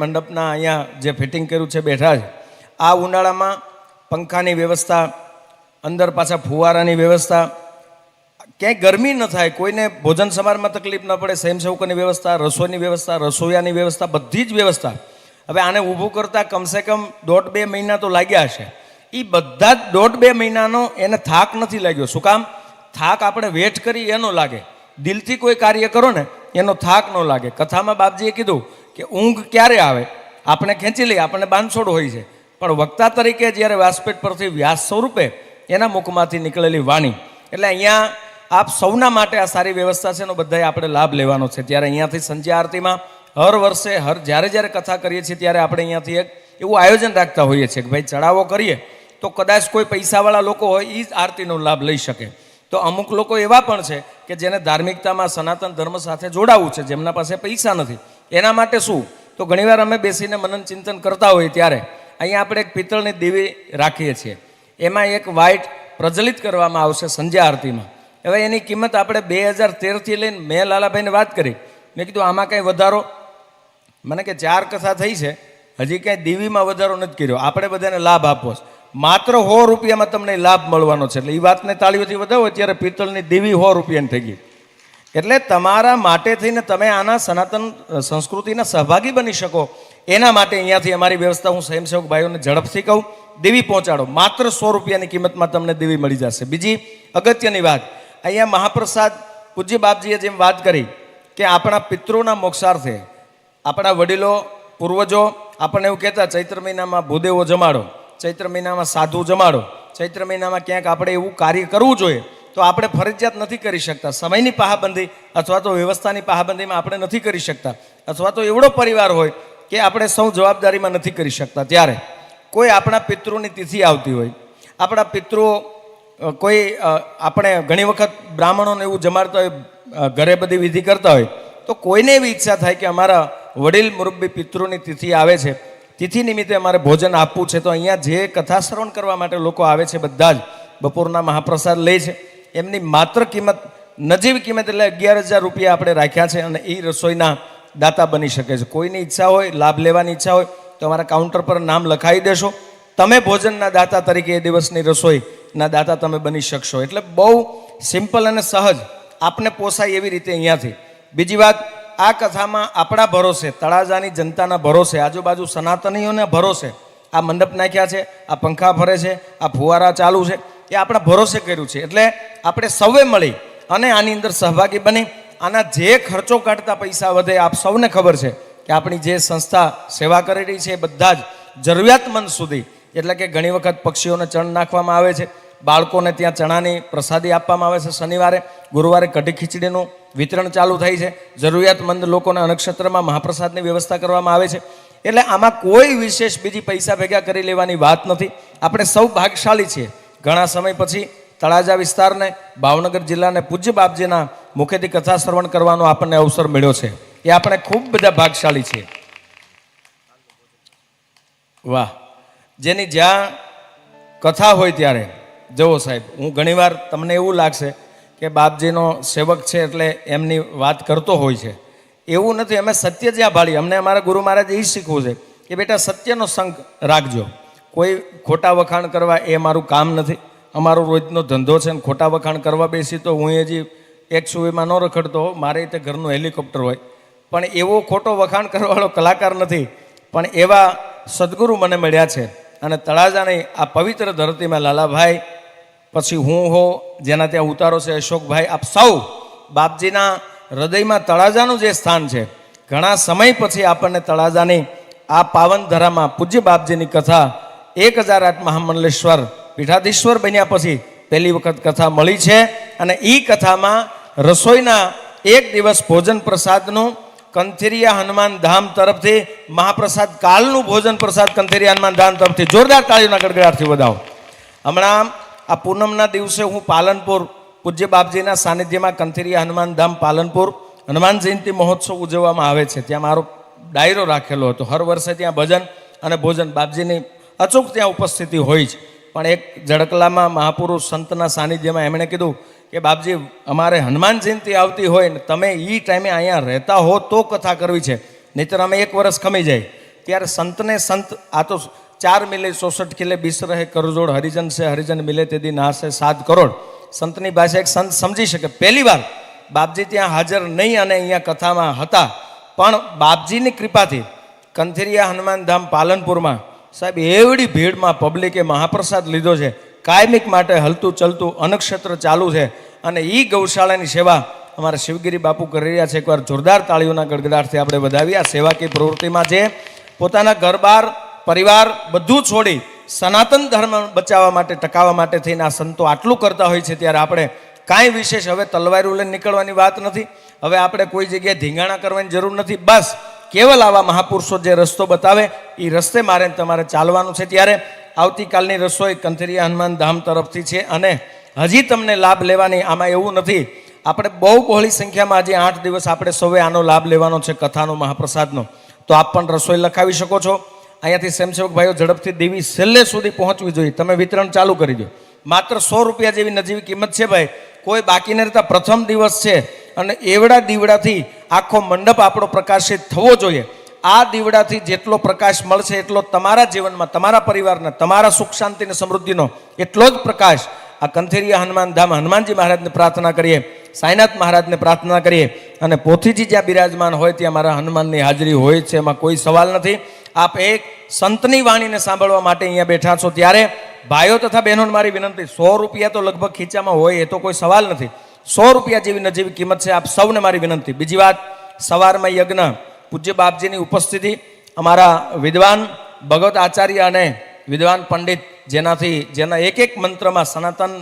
મંડપના અહીંયા જે ફિટિંગ કર્યું છે બેઠા છે, આ ઉનાળામાં પંખાની વ્યવસ્થા, અંદર પાછા ફુવારાની વ્યવસ્થા, ક્યાંય ગરમી ન થાય, કોઈને ભોજન સમારમાં તકલીફ ન પડે, સ્વયંસેવકોની વ્યવસ્થા, રસોઈની વ્યવસ્થા, રસોઈયાની વ્યવસ્થા, બધી જ વ્યવસ્થા. હવે આને ઊભું કરતાં કમસે કમ 1.5-2 મહિના તો લાગ્યા હશે. એ બધા જ 1.5-2 મહિનાનો એને થાક નથી લાગ્યો. શું કામ? થાક આપણે વેટ કરી એનો લાગે, દિલથી કોઈ કાર્ય કરો ને એનો થાક ન લાગે. કથામાં બાપજીએ કીધું કે ઊંઘ ક્યારે આવે, આપણે ખેંચી લઈએ, આપણને બાંધછોડ હોય છે, પણ વક્તા તરીકે જ્યારે વ્યાસપીઠ પરથી વ્યાસ સ્વરૂપે એના મુખમાંથી નીકળેલી વાણી, એટલે અહીંયા આપ સૌના માટે આ સારી વ્યવસ્થા છે એનો બધાએ આપણે લાભ લેવાનો છે. ત્યારે અહીંયાથી સંધ્યા આરતીમાં હર વર્ષે જ્યારે કથા કરીએ છીએ ત્યારે આપણે અહીંયાથી એક એવું આયોજન રાખતા હોઈએ છીએ કે ભાઈ ચડાવો કરીએ તો કદાચ કોઈ પૈસાવાળા લોકો હોય એ જ આરતીનો લાભ લઈ શકે. તો અમુક લોકો એવા પણ છે કે જેને ધાર્મિકતામાં સનાતન ધર્મ સાથે જોડાવું છે, જેમના પાસે પૈસા નથી, એના માટે શું? તો ઘણીવાર અમે બેસીને મનન ચિંતન કરતા હોઈએ ત્યારે અહીંયા આપણે એક પિત્તળની દેવી રાખીએ છીએ, એમાં એક વાઇટ પ્રજ્વલિત કરવામાં આવશે સંધ્યા આરતીમાં. હવે એની કિંમત આપણે 2013થી લઈને મેં લાલાભાઈને વાત કરી, મેં કીધું આમાં કંઈ વધારો, મને કે 4 કથા થઈ છે, હજી કાંઈ દેવીમાં વધારો નથી કર્યો, આપણે બધાને લાભ આપવો છે, માત્ર 100 રૂપિયામાં તમને લાભ મળવાનો છે. એટલે એ વાતને તાળીઓથી વધાવો, ત્યારે પિત્તળની દેવી 100 રૂપિયાની થઈ ગઈ. એટલે તમારા માટે થઈને તમે આના સનાતન સંસ્કૃતિના સહભાગી બની શકો એના માટે અહીંયાથી અમારી વ્યવસ્થા, હું સ્વયંસેવક ભાઈઓને ઝડપથી કહું, દેવી પહોંચાડો, માત્ર 100 રૂપિયાની કિંમતમાં તમને દેવી મળી જશે. બીજી અગત્યની વાત, અહીંયા મહાપ્રસાદ પૂજ્ય બાપજીએ જેમ વાત કરી કે આપણા પિતૃના મોક્ષાર્થે આપણા વડીલો પૂર્વજો આપણને એવું કહેતા, ચૈત્ર મહિનામાં ભૂદેવો જમાડો, ચૈત્ર મહિનામાં સાધુ જમાડો, ચૈત્ર મહિનામાં ક્યાંક આપણે એવું કાર્ય કરવું જોઈએ. તો આપણે ફરજિયાત નથી કરી શકતા, સમયની પાહાબંધી અથવા તો વ્યવસ્થાની પાહાબંધીમાં આપણે નથી કરી શકતા, અથવા તો એવડો પરિવાર હોય કે આપણે સૌ જવાબદારીમાં નથી કરી શકતા. ત્યારે કોઈ આપણા પિતૃની તિથિ આવતી હોય, આપણા પિતૃઓ કોઈ આપણે ઘણી વખત બ્રાહ્મણોને એવું જમાડતા હોય, ઘરે બધી વિધિ કરતા હોય, તો કોઈને એવી ઈચ્છા થાય કે અમારા વડીલ મુરબ્બી પિતૃની તિથિ આવે છે, તિથિ નિમિત્તે અમારે ભોજન આપવું છે, તો અહીંયા જે કથા શ્રવણ કરવા માટે લોકો આવે છે બધા જ બપોરના મહાપ્રસાદ લે છે. એમની માત્ર કિંમત, નજીવી કિંમત એટલે 11,000 રૂપિયા આપણે રાખ્યા છે, અને એ રસોઈના દાતા બની શકે છે. કોઈની ઈચ્છા હોય, લાભ લેવાની ઈચ્છા હોય તો અમારા કાઉન્ટર પર નામ લખાવી દેશો, તમે ભોજનના દાતા તરીકે એ દિવસની રસોઈના દાતા તમે બની શકશો. એટલે બહુ સિમ્પલ અને સહજ, આપને પોસાય એવી રીતે અહીંયાથી. બીજી વાત, આ કથામાં આપણા ભરોસે, તળાજાની જનતાના ભરોસે, આજુબાજુ સનાતનીઓના ભરોસે આ મંડપ નાખ્યા છે, આ પંખા ફરે છે, આ ફુવારા ચાલુ છે, એ આપણા ભરોસે કર્યું છે. એટલે આપણે સૌએ મળી અને આની અંદર સહભાગી બની આના જે ખર્ચો કાઢતા પૈસા વધે, આપ સૌને ખબર છે કે આપણી જે સંસ્થા સેવા કરી રહી છે એ બધા જ જરૂરિયાતમંદ સુધી, એટલે કે ઘણી વખત પક્ષીઓને ચણ નાખવામાં આવે છે, બાળકોને ત્યાં ચણાની પ્રસાદી આપવામાં આવે છે, શનિવારે ગુરુવારે કઢી ખીચડીનું વિતરણ ચાલુ થાય છે, જરૂરિયાતમંદ લોકોના નક્ષત્રમાં મહાપ્રસાદની વ્યવસ્થા કરવામાં આવે છે. એટલે આમાં કોઈ વિશેષ બીજી પૈસા ભેગા કરી લેવાની વાત નથી. આપણે સૌ ભાગ્યશાળી છીએ, ઘણા સમય પછી તળાજા વિસ્તારને, ભાવનગર જિલ્લાને પૂજ્ય બાપજીના મુખેથી કથા શ્રવણ કરવાનો આપણને અવસર મળ્યો છે, એ આપણે ખૂબ બધા ભાગ્યશાળી છીએ. વાહ! જેની જ્યાં કથા હોય ત્યારે જુઓ સાહેબ, હું ઘણીવાર તમને એવું લાગશે કે બાપજીનો સેવક છે એટલે એમની વાત કરતો હોય છે, એવું નથી. અમે સત્ય જ્યાં ભાળી, અમને અમારા ગુરુ મહારાજે એ શીખવું છે કે બેટા સત્યનો સંગ રાખજો, કોઈ ખોટા વખાણ કરવા એ મારું કામ નથી. અમારો રોજનો ધંધો છે ને ખોટા વખાણ કરવા બેસી તો હું હજી એક સુવીમાં ન રખડતો, મારે તે ઘરનું હેલિકોપ્ટર હોય, પણ એવો ખોટો વખાણ કરવાવાળો કલાકાર નથી. પણ એવા સદગુરુ મને મળ્યા છે, અને તળાજાની આ પવિત્ર ધરતીમાં લાલાભાઈ, પછી હું હો, જેના ત્યાં ઉતારો છે અશોકભાઈ, આપ સૌ બાપજીના હૃદયમાં તળાજાનું જે સ્થાન છે, ઘણા સમય પછી આપણને તળાજાની આ પાવન ધરામાં પૂજ્ય બાપજીની કથા 1008 મહામંડલેશ્વર પીઠાધીશ્વર બન્યા પછી પહેલી વખત કથા મળી છે. અને એ કથામાં રસોઈના એક દિવસ ભોજન પ્રસાદનું કંથેરિયા હનુમાન ધામ તરફથી મહાપ્રસાદ કાલનું ભોજન પ્રસાદ કંથેરિયા હનુમાન ધામ તરફથી જોરદાર તાળીઓના ગડગડાટથી વધાવો. હમણાં આ પૂનમના દિવસે હું પાલનપુર પૂજ્ય બાપજીના સાનિધ્યમાં કંથેરિયા હનુમાન ધામ પાલનપુર હનુમાન જયંતિ મહોત્સવ ઉજવવામાં આવે છે, ત્યાં મારો ડાયરો રાખેલો હતો. હર વર્ષે ત્યાં ભજન અને ભોજન બાપજીની અચૂક ત્યાં ઉપસ્થિતિ હોય છે. પણ એક ઝડકલામાં મહાપુરુષ સંતના સાનિધ્યમાં એમણે કીધું કે બાપજી, અમારે હનુમાન જયંતિ આવતી હોય ને તમે એ ટાઈમે અહીંયા રહેતા હો તો કથા કરવી છે, નહીંતર અમે 1 વર્ષ ખમી જાય. ત્યારે સંતને સંત, આ તો 4 મિલે 64 કિલે બીસ રહે કરજોડ, હરિજન છે હરિજન મિલે તે દી નાશે 7 કરોડ. સંતની ભાષા એક સંત સમજી શકે. પહેલી વાર બાપજી ત્યાં હાજર નહીં અને અહીંયા કથામાં હતા, પણ બાપજીની કૃપાથી કંથેરિયા હનુમાન ધામ પાલનપુરમાં સાહેબ એવડી ભીડમાં પબ્લિકે મહાપ્રસાદ લીધો છે. કાયમિક માટે હલતું ચલતું અનક્ષેત્ર ચાલુ છે અને એ ગૌશાળાની સેવા અમારા શિવગીરી બાપુ કરી રહ્યા છે. એકવાર જોરદાર તાળીઓના ગડગડાટથી આપણે વધાવી. આ સેવાકીય પ્રવૃત્તિમાં છે પોતાના ઘર-બાર પરિવાર બધું છોડી સનાતન ધર્મ બચાવવા માટે, ટકાવવા માટે થઈને આ સંતો આટલું કરતા હોય છે, ત્યારે આપણે કાંઈ વિશેષ હવે તલવારું લઈને નીકળવાની વાત નથી. હવે આપણે કોઈ જગ્યાએ ધીંગાણા કરવાની જરૂર નથી. બસ કેવલ આવા મહાપુરુષો જે રસ્તો બતાવે એ રસ્તે મારે તમારે ચાલવાનું છે. ત્યારે આવતીકાલની રસોઈ કંથેરિયા હનુમાન ધામ તરફથી છે અને હજી તમને લાભ લેવાની, આમાં એવું નથી, આપણે બહુ બહોળી સંખ્યામાં હજી 8 દિવસ આપણે સૌએ આનો લાભ લેવાનો છે કથાનો, મહાપ્રસાદનો. તો આપ પણ રસોઈ લખાવી શકો છો. અહીંયાથી સ્વયંસેવક ભાઈઓ ઝડપથી દેવી છેલ્લે સુધી પહોંચવી જોઈએ. તમે વિતરણ ચાલુ કરી દો. માત્ર 100 રૂપિયા જેવી નજીવી કિંમત છે ભાઈ, કોઈ બાકી ન રહેતા. પ્રથમ દિવસ છે અને એવડા દીવડાથી આખો મંડપ આપણો પ્રકાશિત થવો જોઈએ. આ દીવડાથી જેટલો પ્રકાશ મળશે એટલો તમારા જીવનમાં, તમારા પરિવારના, તમારા સુખ શાંતિ અને સમૃદ્ધિનો એટલો જ પ્રકાશ આ કંથેરિયા હનુમાન ધામ હનુમાનજી મહારાજને પ્રાર્થના કરીએ, સાંઈનાથ મહારાજને પ્રાર્થના કરીએ અને પોથીજી જ્યાં બિરાજમાન હોય ત્યાં મારા હનુમાનની હાજરી હોય છે, એમાં કોઈ સવાલ નથી. આપ એક સંતની વાણીને સાંભળવા માટે અહીંયા બેઠા છો, ત્યારે ભાઈઓ તથા બહેનોને મારી વિનંતી, 100 રૂપિયા તો લગભગ ખીચામાં હોય એ તો કોઈ સવાલ નથી. 100 રૂપિયા જેવી નજીવી કિંમત છે. આપ સૌને મારી વિનંતી. બીજી વાત, સવારમાં યજ્ઞ, પૂજ્ય બાપજીની ઉપસ્થિતિ, અમારા વિદ્વાન ભગવત આચાર્ય અને વિદ્વાન પંડિત જેના એક એક મંત્રમાં સનાતન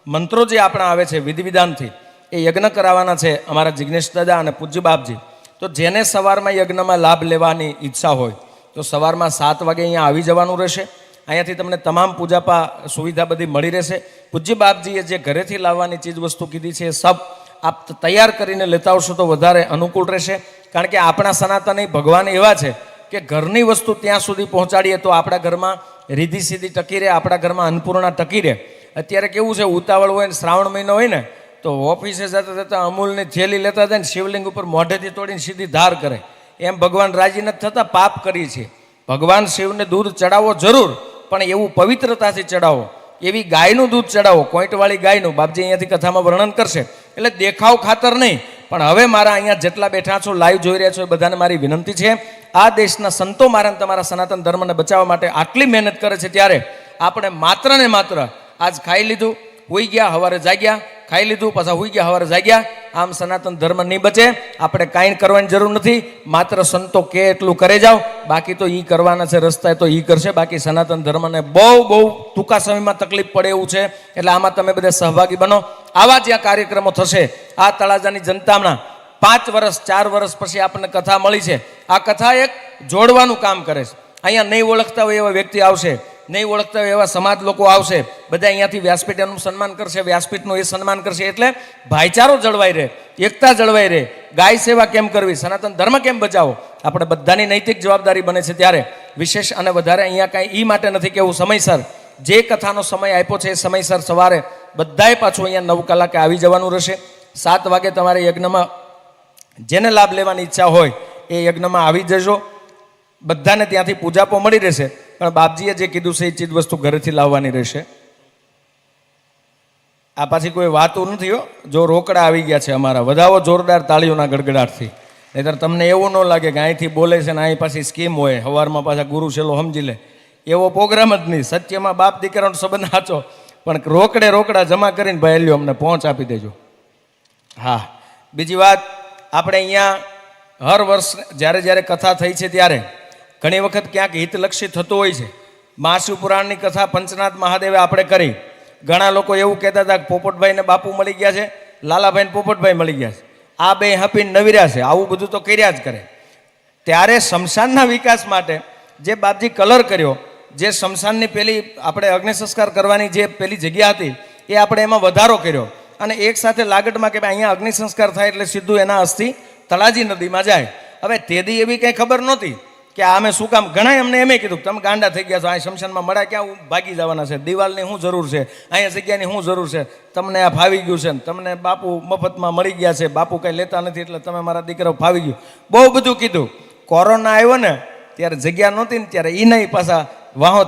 મંત્રો જે આપણા આવે છે વિધિ વિધાનથી, એ યજ્ઞ કરાવવાના છે અમારા જિગ્નેશ દાદા અને પૂજ્ય બાપજી. તો જેને સવારમાં યજ્ઞમાં લાભ લેવાની ઈચ્છા હોય તો સવારમાં 7 વાગે અહીંયા આવી જવાનું રહેશે. અહીંયાથી તમને તમામ પૂજાપા સુવિધા બધી મળી રહેશે. પૂજ્ય બાપજીએ જે ઘરેથી લાવવાની ચીજ વસ્તુ કીધી છે એ સબ આપ તૈયાર કરીને લેતા આવશો તો વધારે અનુકૂળ રહેશે. કારણ કે આપણા સનાતની ભગવાન એવા છે કે ઘરની વસ્તુ ત્યાં સુધી પહોંચાડીએ તો આપણા ઘરમાં રીધિ સીધી ટકી રહે, આપણા ઘરમાં અન્નપૂર્ણા ટકી રહે. અત્યારે કેવું છે, ઉતાવળ હોય ને શ્રાવણ મહિનો હોય ને તો ઓફિસે જતા જતા અમૂલની થેલી લેતા જાય ને શિવલિંગ ઉપર મોઢેથી તોડીને સીધી ધાર કરે. એમ ભગવાન રાજી નથી થતા, પાપ કરી છે. ભગવાન શિવને દૂધ ચડાવો જરૂર, પણ એવું પવિત્રતાથી ચડાવો. એવી ગાયનું દૂધ ચડાવો, કોઈટવાળી ગાયનું. બાપજી અહીંયાથી કથામાં વર્ણન કરશે. એટલે દેખાવ ખાતર નહીં. પણ હવે મારા અહીંયા જેટલા બેઠા છો, લાઈવ જોઈ રહ્યા છો, એ બધાને મારી વિનંતી છે, આ દેશના સંતો મારા તમારા સનાતન ધર્મને બચાવવા માટે આટલી મહેનત કરે છે, ત્યારે આપણે માત્ર ને માત્ર આજ ખાઈ લીધું, હુઈ ગયા, હવારે જાગ્યા, ખાઈ લીધું, પાછા હુઈ ગયા, હવારે જાગ્યા, આમ સનાતન ધર્મ નહીં બચે. આપણે કાંઈ કરવાની જરૂર નથી. માત્ર સંતો કે એટલું કરે જાઓ, બાકી તો ઈ કરવાના છે, રસ્તા તો ઈ કરશે. બાકી સનાતન ધર્મને બહુ ટૂંકા સમયમાં તકલીફ પડે એવું છે. એટલે આમાં તમે બધા સહભાગી બનો. આવા જ્યાં કાર્યક્રમો થશે, આ તળાજાની જનતાના 5 વર્ષ 4 વર્ષ પછી આપણને કથા મળી છે. આ કથા એક જોડવાનું કામ કરે છે. અહીંયા નહીં ઓળખતા હોય એવા વ્યક્તિ આવશે, નહીં ઓળખતા હોય એવા સમાજ લોકો આવશે, બધા અહીંયાથી વ્યાસપીઠ એનું સન્માન કરશે, વ્યાસપીઠનું એ સન્માન કરશે. એટલે ભાઈચારો જળવાઈ રહે, એકતા જળવાઈ રહે. ગાય સેવા કેમ કરવી, સનાતન ધર્મ કેમ બચાવો, આપણે બધાની નૈતિક જવાબદારી બને છે. ત્યારે વિશેષ અને વધારે અહીંયા કાંઈ એ માટે નથી કેવું, સમયસર જે કથાનો સમય આપ્યો છે એ સમયસર સવારે બધાએ પાછું અહીંયા 9 કલાકે આવી જવાનું રહેશે. 7 વાગે તમારે યજ્ઞમાં જેને લાભ લેવાની ઈચ્છા હોય એ યજ્ઞમાં આવી જજો. બધાને ત્યાંથી પૂજાપો મળી રહેશે, પણ બાપજીએ જે કીધું છે એ ચીજ વસ્તુ ઘરેથી લાવવાની રહેશે. આ પાછી કોઈ વાતું નથી હો. જો રોકડા આવી ગયા છે અમારા, વધાવો જોરદાર તાળીઓના ગડગડાટથી. નહીંતર તમને એવું ન લાગે કે અહીંથી બોલે છે ને અહીં પાછી સ્કીમ હોય, સવારમાં પાછા ગુરુ છેલ્લો સમજી લે, એવો પ્રોગ્રામ જ નહીં. સત્યમાં બાપ દીકરાનો સંબંધ સાચો, પણ રોકડા જમા કરીને ભાઈ લ્યો અમને પહોંચ આપી દેજો. હા, બીજી વાત, આપણે અહીંયા હર વર્ષ જ્યારે કથા થઈ છે ત્યારે ઘણી વખત ક્યાંક હિતલક્ષી થતું હોય છે. મહાશિવપુરાણની કથા પંચનાથ મહાદેવે આપણે કરી. ઘણા લોકો એવું કહેતા હતા કે પોપટભાઈને બાપુ મળી ગયા છે, લાલાભાઈને પોપટભાઈ મળી ગયા છે, આ બે હપીને નવીર્યા છે, આવું બધું તો કર્યા જ કરે. ત્યારે શમશાનના વિકાસ માટે જે બાપજી કલર કર્યો, જે શમશાનની પેલી આપણે અગ્નિ સંસ્કાર કરવાની જે પેલી જગ્યા હતી એ આપણે એમાં વધારો કર્યો. અને એક સાથે લાગટમાં કે ભાઈ અહીંયા અગ્નિ સંસ્કાર થાય એટલે સીધું એના અસ્થિ તળાજી નદીમાં જાય. હવે તેદી એવી કંઈ ખબર નહોતી કે આમે શું કામ. ઘણા અમને એમ કીધું તમે ગાંડા થઈ ગયા છો, આ શમશાનમાં મળ્યા ક્યાં ભાગી જવાના છે, દિવાલની શું જરૂર છે, અહીંયા જગ્યાની શું જરૂર છે, તમને આ ફાવી ગયું છે ને તમને બાપુ મફતમાં મળી ગયા છે, બાપુ કંઈ લેતા નથી એટલે તમે મારા દીકરાઓ ફાવી ગયું, બહુ બધું કીધું. કોરોના આવ્યો ને ત્યારે જગ્યા નહોતી ને ત્યારે એ નહીં પાછા વાહો